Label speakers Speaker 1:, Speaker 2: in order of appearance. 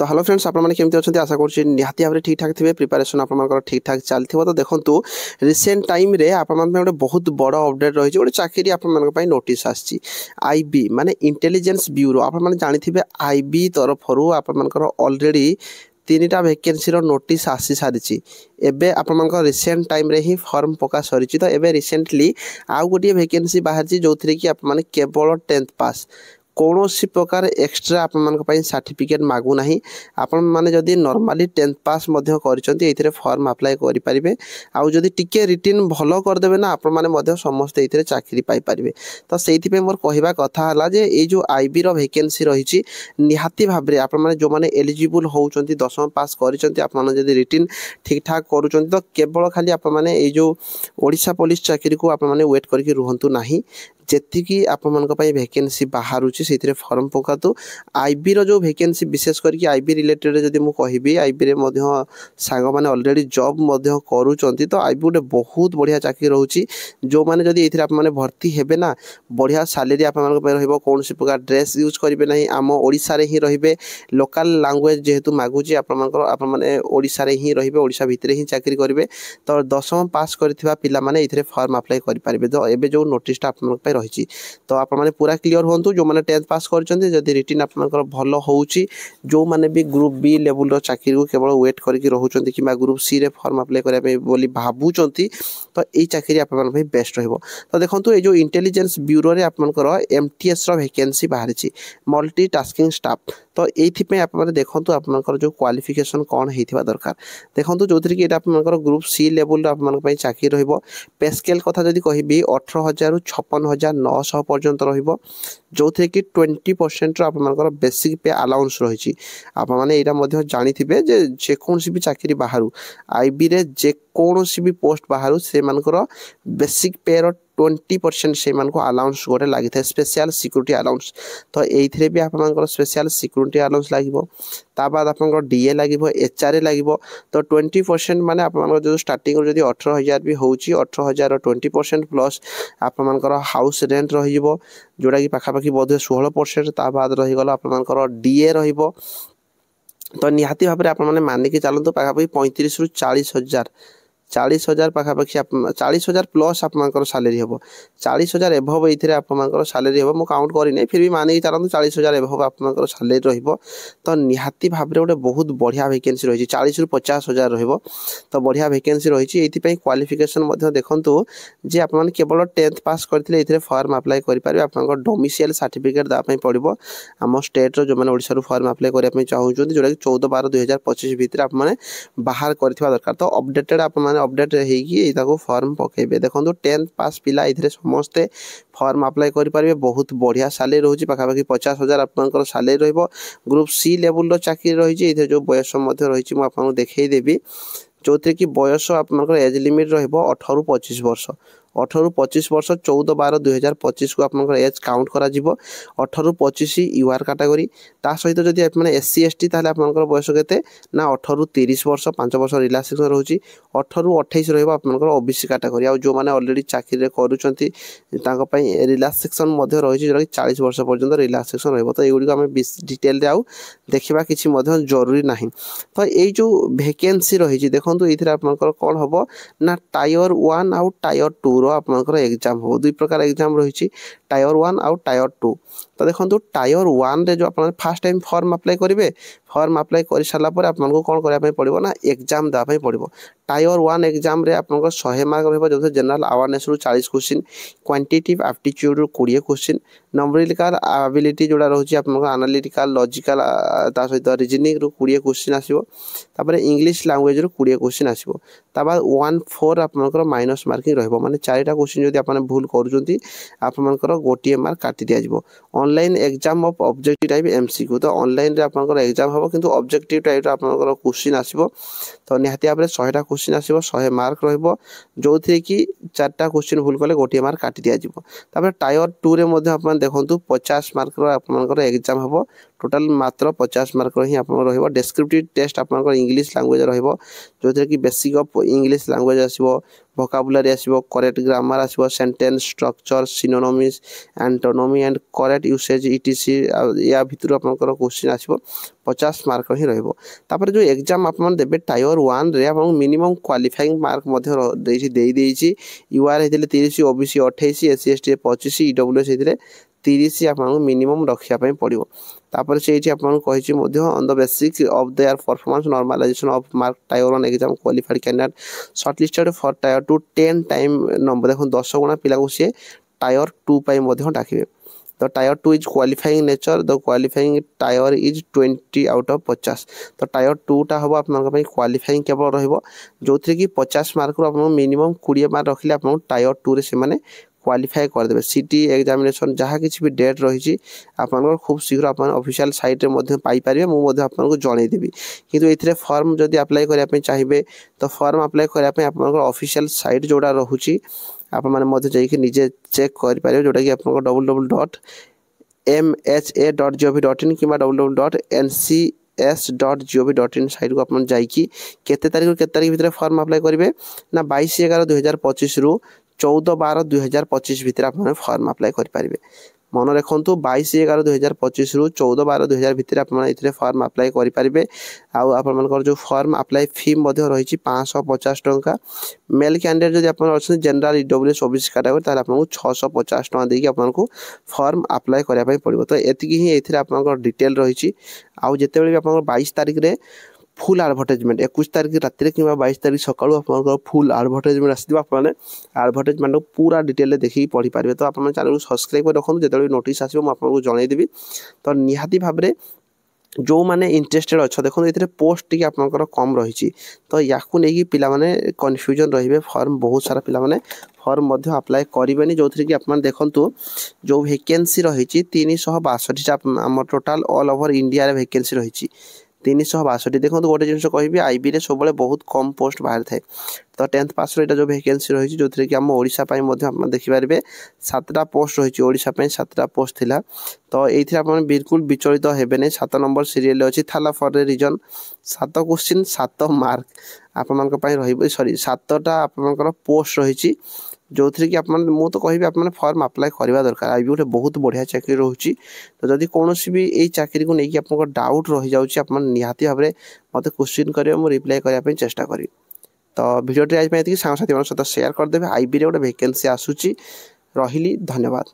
Speaker 1: तो hello friends आपने केमती अच्छा आशा करुँच निहाती भाव ठीक ठाक थे प्रिपेरेसन आप ठीक ठाक चलती तो देखो रिसेंट टाइम रे आप गोटे बहुत बड़ अपडेट रही गोटे चाकरी आप नोटिस आसी आईबी माने इंटेलिजेंस ब्यूरो आप जानी आईबी तरफ आपर ऑलरेडी 3टा वैकेंसी नोटिस आसी सारी एबे आप रिसेंट टाइम रे ही फॉर्म पका सरी तो एबे रिसेंटली आउ गोटे वैकेंसी बाहर जो थी कि आप केवल 10th पास कौन सी प्रकार एक्सट्रा आप सर्टिफिकेट मागु ना आपण मैंने जदि नॉर्मली 10th पास कर फॉर्म अप्लाई करेंगे आउ जदि टिके रिटिन भल करदे ना आपण मैंने समस्ते ये चाकरी पाइपर तो से मोर कहवा कथा है जे ये जो आईबी रो वैकेंसी रही निहाती भाव में आप जो मैंने एलिजिबल होती 10th पास कर रिटिन ठीक ठाक करूँ तो केवल खाली आपने जो ओडिशा पुलिस चाकरी को आपने वेट करके रुहतु ना जी आपण वैकेंसी बाहर से फॉर्म पकातु आईबी रो जो वैकेंसी विशेष करके आईबी रिलेटेड जदि मु कहबी आईबी रे सांग मैंने ऑलरेडी जॉब करूँ तो आईबी गोटे बहुत बढ़िया चाकरी रोचे जो मैंने जदि ये आप भर्ती हेबे ना बढ़िया सैलरी आप कौन सी प्रकार ड्रेस यूज करेंगे ना आम ओडिशा रे ही रहिबे लोकल लैंग्वेज जेहेतु मागुची आपने ओडिशा रे ही रहिबे ओडिशा भितर ही चाकरी करेंगे तो 10th पास करथिबा पिला माने इथरे फॉर्म अप्लाई करि पारिबे तो एबे जो नोटिसटा आपन पे रही तो आप मैंने पूरा क्लियर हूँ जो मैंने 10th पास करदी रिटिन आप भल होची जो मैंने भी ग्रुप बी लेवल चाकरी को केवल वेट करके रोचंती कि ग्रुप सी रे फॉर्म अप्लाई करने बोली भावुंट तो ये चाकरी आप बेस्ट रहिबो तो देखो ये जो इंटेलिजेंस ब्यूरो रे आपनकर एमटीएस रो वैकेंसी बाहर मल्टी टास्किंग स्टाफ तो ये आप देखो आपनकर जो क्वालिफिकेशन कौन होता दरकार देखो जो थी कि आपनकर ग्रुप सी लेवल आप चाकरी रहिबो पे स्केल कथा जदि कहबी 18,000 ରୁ 56,900 पर्यंत रहिबो जो थे कि 20% आपनकर बेसिक पे अलाउंस रही आप मैंने यहाँ जानी जे जेकोसी भी चाकरी बाहर आईबी रे जेकोसी भी पोस्ट बाहर से मानकर बेसिक पे 20% से अलाउंस गोटे लगी था स्पेशल सिक्योरिटी अलाउंस तो ये भी आप स्पेशल सिक्योरिटी अलाउंस लगे ताबाद आप डीए लगे एचआरए लगे तो 20% माने आप जो स्टार्टिंग जब 18,000 भी हो 18,000 20% प्लस आपर हाउस रेंट जोड़ा कि पाखापाखि बोधे 16% ताबाद रहीगला आपर डीए रहिबो तो निहाती भाव में आप मानिक चलते पाखापाखि 35,000 ରୁ 40,000 40,000 पाखापाखि 40,000 प्लस आप सैलरी हम 40,000 एभव ये आप सैलरी हम मुझे काउंट करनी फिर भी मानिक चलते 40,000 एभव आप सैलरी रहिबो तो निहाती भाव में गोटे बहुत बढ़िया वैकेंसी रही 40,000 ରୁ 50,000 रहिबो तो बढ़िया वैकेंसी रही ये क्वालिफिकेशन देखु जे आप केवल 10th पास करते फॉर्म अप्लाई करेंगे आप डोमिसाइल सर्टिफिकेट देवाई पड़ो आम स्टेट जो मैंने ओडिशा रू फॉर्म अप्लाई करने चाहूँ जोटा कि 14/12/2025 भितर आप बाहर करथिबा दरकार तो अपडेटेड आप अपडेट हो फॉर्म पकेबे देखो 10th पास पिला ये समस्ते फॉर्म अप्लाई करेंगे बहुत बढ़िया सैलरी रोचे पाखापाखि 50,000 आप सैलरी रहिबो ग्रुप सी लेवल चाकरी रही जो बयस रही मुझे देखईदेवी जो थी कि बयस आप एज लिमिट रहिबो 18 ରୁ 25 वर्ष 18 ରୁ 25 वर्ष 14/12/2025 को आप एज काउंट करा 18 ରୁ 25 यूआर कैटेगरी ता सहित जदि आप SC ST ताले आपनकर बयस केते ना 18 ରୁ 30 वर्ष 5 वर्ष रिलैक्सेशन रहउची 18 ରୁ 28 रहबो आपनकर ओबीसी कैटेगरी आ जो माने ऑलरेडी चाकरी रे करूचंती तांको पई रिलैक्सेशन मध्ये रहिची जो कि 40 वर्ष पर्यंत रिलैक्सेशन रहबो तो एगुडी हम डिटेल रे आउ देखिबा किछि मध्ये जरूरी नाही तो ये जो वैकेंसी रही देखो ये आपनकर कोन हबो ना टायर 1 आउ टायर 2 आपनकर एग्जाम हो दुई प्रकार एग्जाम रही टायर 1 आउ टायर 2 तो देखो टायर 1 रे जो आप फर्स्ट टाइम फॉर्म अप्लाई करेंगे फॉर्म अप्लाई कर सारा आपको कौन करने पड़ो ना एग्जाम देवाई पड़ो टायर 1 एग्जाम रे आप 100 मार्क रहा जो जनरल अवेयरनेस रू 40 क्वेश्चन क्वांटिटेटिव एप्टीट्यूड रू 20 क्वेश्चन नंबरिकल एबिलिटी जोड़ा रोचे आप एनालिटिकल लॉजिकल सहित रीजनिंग रू 20 क्वेश्चन आसो तापर इंग्लिश लैंग्वेज रू 20 क्वेश्चन आसो ताबाद 1/4 आपनकर माइनस मार्किंग रहबो माने 4टा क्वेश्चन जदि आपन भूल करूचंती आपनकर गोटिए मार्क काटी दिया जिवो online exam of objective type MCQ तो ऑनलाइन रे आपनकर एग्जाम हो किंतु ऑब्जेक्टिव टाइप आपनकर क्वेश्चन आसीबो तो निहाती भाव में 100टा क्वेश्चन आसीबो 100 मार्क रहबो जो थी कि 4टा क्वेश्चन भूल कले गोटिए मार्क काटी दिया जिवो तापर टायर 2 रे मध्ये आपन देखंतु 50 मार्क रो आपनकर एग्जाम हो टोटाल मात्र 50 मार्क ही आपन रहइबो। डेस्क्रिप्टिव टेस्ट आपन इंग्लिश लैंग्वेज रहइबो जोथरे कि बेसिक ऑफ इंग्लिश लैंग्वेज आसीबो, वोकैबुलरी आसीबो, करेक्ट ग्रामर आसीबो, sentence structure, synonyms, antonymy and correct usage etc या भितर आपन क्वेश्चन आसीबो 50 मार्क ही रहइबो। तापर जो एग्जाम आपन देबे टायर 1 रे आपन मिनिमम क्वालिफाइंग मार्क मध्ये देइछि यूआर हेतिले 30, ओबीसी 28, एससी एसटी 25, ईडब्ल्यूएस हेतिले 30 आपन मिनिमम रखिया पय पड़िबो। तापर सेठी आपन कहिछि मध्ये on the basic of their performance normalisation of mark tier 1 exam qualified candidate shortlisted for tier 2 10 time number देखो 10 गुना पिला को से टायर 2 पय मध्ये डाकिबे। तो tyre 2 is qualifying nature, the qualifying tyre is 20 out of 50। तो टायर 2 टा हबो आपन पय क्वालिफाइंग केवल रहइबो जोथि कि 50 मार्क रो आपन मिनिमम 20 मार्क रखिले आपन टायर 2 रे से माने क्वालिफाई कर देबे। सिटी एग्जामिनेशन जहाँ किसी भी डेट रही आपन खूब शीघ्र अपन ऑफिशियल साइट रे मध्ये पाई परिबे। मु मध्ये आपन को जणै देबी किंतु एथिरे फॉर्म जदी अप्लाई करिया पे चाहिबे तो फॉर्म अप्लाई करिया पे आपन ऑफिशियल साइट जोडा रहूची आपन माने मध्ये जाई कि निजे चेक कर परिबे जोडा कि आपन www.mha.gov.in किबा www.ncs.gov.in साइट को अपन जाई कि केते तारीख भीतर फॉर्म अप्लाई करिवे ना 22/11/2025 रु 14/12/2025 भीतर आपन फॉर्म अप्लाई कर पारिबे। मन रखंतु 22/11/2025 रु 14/12/2000 भीतर आपन इथरे फॉर्म अप्लाई कर पारिबे। आ आपन मनकर जो फॉर्म अप्लाई फी मध्ये रहिछि 550 टंका। मेल कैंडिडेट जदि आपन अछि जनरल ईडब्ल्यूएस ओबीसी कैटेगरी तार आपन 650 टंका देकी आपन को फॉर्म अप्लाई करिया पय पड़िबो। तो एतिकी ही एथिरे आपन डिटेल रहिछि। आ जेतेबेले भी आपन 22 तारिख रे फुल एडवर्टाइजमेंट 21 तारिख रात कि 22 तारिख सकाळू आपन फुल एडवर्टाइजमेंट आसी आपने एडवर्टाइजमेंट पूरा डिटेल देखि पढ़ी पारे। तो आपन चैनल को सब्सक्राइब कर रखु जेते नोटिस आसीबो म आपन जणाई देबी। तो निहाती भाबरे जो माने इंटरेस्टेड अच्छा देखो ये पोस्ट टी आपनकर कम रही तो याकू नहीं पिला माने कन्फ्यूजन रहिबे। फॉर्म बहुत सारा पिला माने फॉर्म मध्ये अप्लाई करिवेनी जो थी कि आपन देखंतु जो वैकेंसी रही 362 टा हम टोटल ऑल ओवर इंडिया रे वैकेंसी रही 362। देखो गोटे जिन कहि आईबी रे सब बहुत कम पोस्ट बाहर थाए। तो 10th पास रो जो वैकेंसी रही जो थी कि हम ओडिशा पय मध्ये हम देखि पारबे 7टा पोस्ट रही ओडिशा पय 7टा पोस्ट थिला। तो एथि आपन बिल्कुल विचलित हेबे नै। 7 नंबर सीरियल अछि थाला फॉर रीजन 7 क्वेश्चन 7 मार्क आपन मन पय रहिबो सॉरी 7टा आपन पोस्ट रही जो थी कि आपन मु तो कहि आपन फॉर्म अप्लाई करबा दरकार। आईबी गोटे बहुत बढ़िया चाकरी रहउची। तो जदि कोनोसी भी एई चाकरी को नेकी आपन डाउट रहि जाउची आपन निहाती भाबरे मते क्वेश्चन करियो मु रिप्लाई करिया पय चेष्टा करी। तो वीडियो टी आज पय एति सांग साथी मन सहित शेयर कर देबे। आईबी रे गोटे वैकेंसी आसुची। रहिली धन्यवाद।